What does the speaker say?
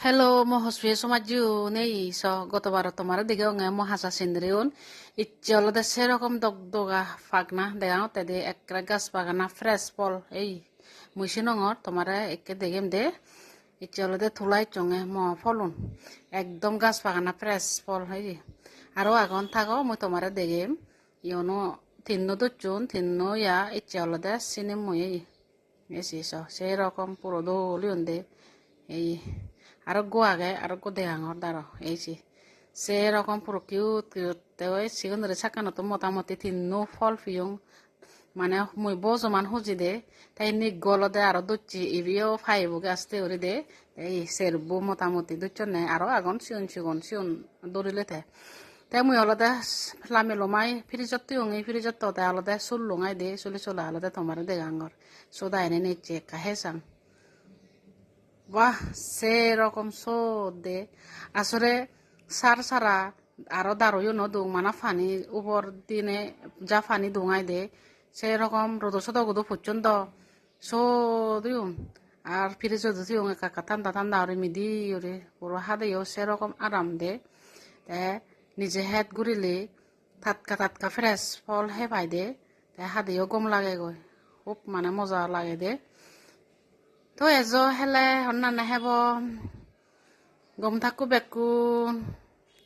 Hello, mo hospi somaju nei so gotobaro tomar dige onge mo hasa sindriun icholo de serokom dogdoga fagna degano tede ekra gas bagana fresh pol ei muisinongor tomare ekke degem de icholo de thulai chonge mo folun ekdom gas bagana fresh pol ei aro agon thago mo tomare degem iono tinno duchun tinno ya icholo de sinem mo ei esi so serokom puro doliunde এই আরোগ্য আগে আরোগ্য দেহাঙর দাঁড়ো এই সেরকম পুরো cute cute তেও সিগুন ধরে সাকানো তো মোটামুটি তিন্ন ফল ফিয়ং মানে মই বজমান হুজি দে তাই নি গল দে আরো দুচ্ছি ইবিও ফাইব গাছতে ওরি দে এই সেরবো মোটামুটি দুচ্ছন নে আরো আগুন সিউন দৌড়িলে তাই মুই আলাদা লামে লমাই ফ্রিজত তুই এই ফ্রিজত তো তাই আলাদা চুল লঙাই দে চুলি চলা আলাদা তোমার দেগাঙর সোদা এনে নিচ্ছে কাহেসাং বাহ সেরকম দে আসলে সারা আরো দারুইও নদুং মানা ফানি উপর দিনে যা ফানি দুঙাই দে সেরকম রোদ সদগদো পর্যন্ত দিউম আর ফিরে যদি দিউং একা ঠান্ডা ঠান্ডা ওরে মিদি ওরে পুরো হাদেও সেরকম আরাম দে নিজে হেড ঘুরিলে টাটকা ফ্রেশ ফল হে পাই দে হাদেও গম লাগে গই খুব মানে মজা লাগে দে তো এজো হেলে হন্না নেহেব গম থাকো বেকু